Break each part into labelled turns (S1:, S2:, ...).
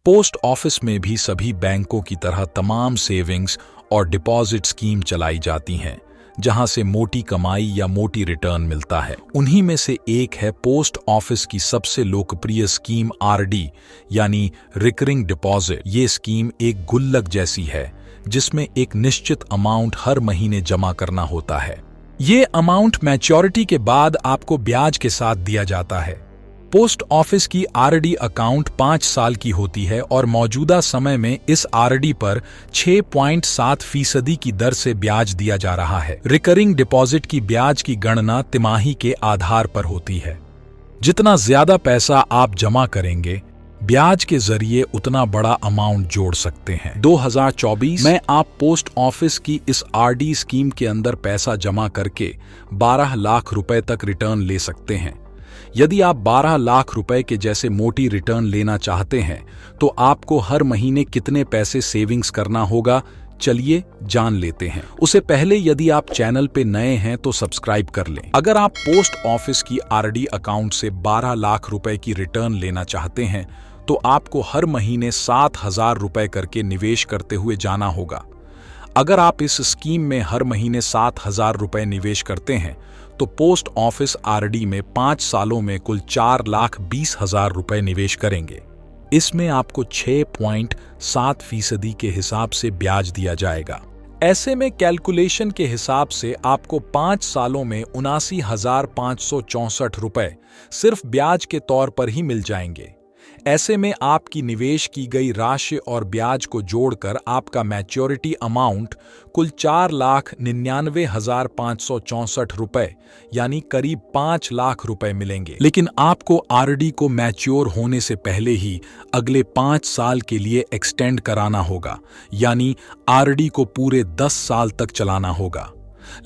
S1: Post office में भी सभी बैंकों की तरह तमाम सेविंग्स और डिपॉजिट स्कीम चलाई जाती हैं, जहां से मोटी कमाई या मोटी रिटर्न मिलता है। उन्हीं में से एक है पोस्ट ऑफिस की सबसे लोकप्रिय स्कीम आरडी यानी रिकरिंग डिपॉजिट। ये स्कीम एक गुल्लक जैसी है जिसमें एक निश्चित अमाउंट हर महीने जमा करना होता है। ये अमाउंट मैच्योरिटी के बाद आपको ब्याज के साथ दिया जाता है। पोस्ट ऑफिस की आरडी अकाउंट 5 साल की होती है और मौजूदा समय में इस आरडी पर 6.7% की दर से ब्याज दिया जा रहा है। रिकरिंग डिपॉजिट की ब्याज की गणना तिमाही के आधार पर होती है। जितना ज्यादा पैसा आप जमा करेंगे, ब्याज के जरिए उतना बड़ा अमाउंट जोड़ सकते हैं। 2024 में आप पोस्ट ऑफिस की इस आरडी स्कीम के अंदर पैसा जमा करके 12 लाख रुपए तक रिटर्न ले सकते हैं। यदि आप 12 लाख रुपए के जैसे मोटी रिटर्न लेना चाहते हैं तो आपको हर महीने कितने पैसे सेविंग्स करना होगा, चलिए जान लेते हैं। उससे पहले यदि आप चैनल पे नए हैं तो सब्सक्राइब कर लें। अगर आप पोस्ट ऑफिस की आरडी अकाउंट से 12 लाख रुपए की रिटर्न लेना चाहते हैं तो आपको हर महीने 7,000 रुपए करके निवेश करते हुए जाना होगा। अगर आप इस स्कीम में हर महीने 7,000 रुपए निवेश करते हैं तो पोस्ट ऑफिस आरडी में 5 सालों में कुल 4,20,000 रुपए निवेश करेंगे। इसमें आपको 6.7% के हिसाब से ब्याज दिया जाएगा। ऐसे में कैलकुलेशन के हिसाब से आपको 5 सालों में 79,564 रुपए सिर्फ ब्याज के तौर पर ही मिल जाएंगे। ऐसे में आपकी निवेश की गई राशि और ब्याज को जोड़कर आपका मैच्योरिटी अमाउंट कुल 4,99,564 रुपए यानी करीब 5 लाख रुपए मिलेंगे। लेकिन आपको आरडी को मैच्योर होने से पहले ही अगले 5 साल के लिए एक्सटेंड कराना होगा, यानी आरडी को पूरे 10 साल तक चलाना होगा।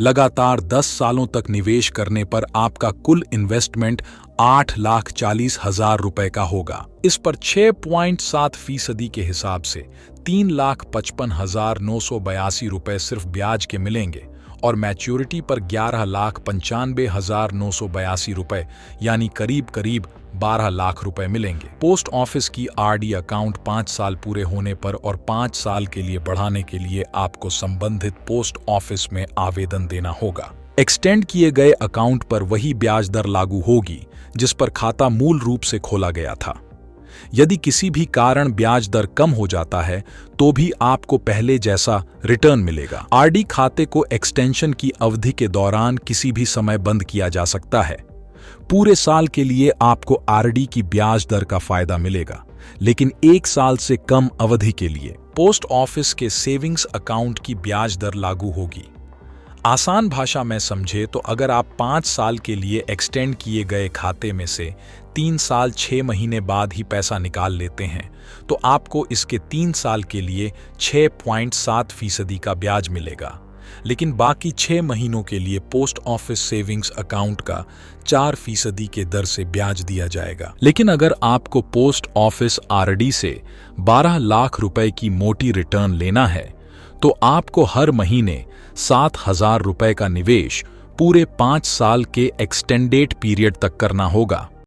S1: लगातार 10 सालों तक निवेश करने पर आपका कुल इन्वेस्टमेंट 8,40,000 रुपए का होगा। इस पर 6.7% के हिसाब से 3,55,982 रुपए सिर्फ ब्याज के मिलेंगे और मैच्योरिटी पर 11,95,982 रुपए यानी करीब 12 लाख रुपए मिलेंगे। पोस्ट ऑफिस की आरडी अकाउंट 5 साल पूरे होने पर और 5 साल के लिए बढ़ाने के लिए आपको संबंधित पोस्ट ऑफिस में आवेदन देना होगा। एक्सटेंड किए गए अकाउंट पर वही ब्याज दर लागू होगी जिस पर खाता मूल रूप से खोला गया था। यदि किसी भी कारण ब्याज दर कम हो जाता है तो भी आपको पहले जैसा रिटर्न मिलेगा। आरडी खाते को एक्सटेंशन की अवधि के दौरान किसी भी समय बंद किया जा सकता है। पूरे साल के लिए आपको आरडी की ब्याज दर का फायदा मिलेगा, लेकिन 1 साल से कम अवधि के लिए पोस्ट ऑफिस के सेविंग्स अकाउंट की ब्याज दर लागू होगी। आसान भाषा में समझे तो अगर आप 5 साल के लिए एक्सटेंड किए गए खाते में से 3 साल 6 महीने बाद ही पैसा निकाल लेते हैं तो आपको इसके 3 साल के लिए 6.7% का ब्याज मिलेगा, लेकिन बाकी 6 महीनों के लिए पोस्ट ऑफिस सेविंग्स अकाउंट का 4% के दर से ब्याज दिया जाएगा। लेकिन अगर आपको पोस्ट ऑफिस आरडी से 12 लाख रुपए की मोटी रिटर्न लेना है तो आपको हर महीने 7,000 रुपए का निवेश पूरे 5 साल के एक्सटेंडेड पीरियड तक करना होगा।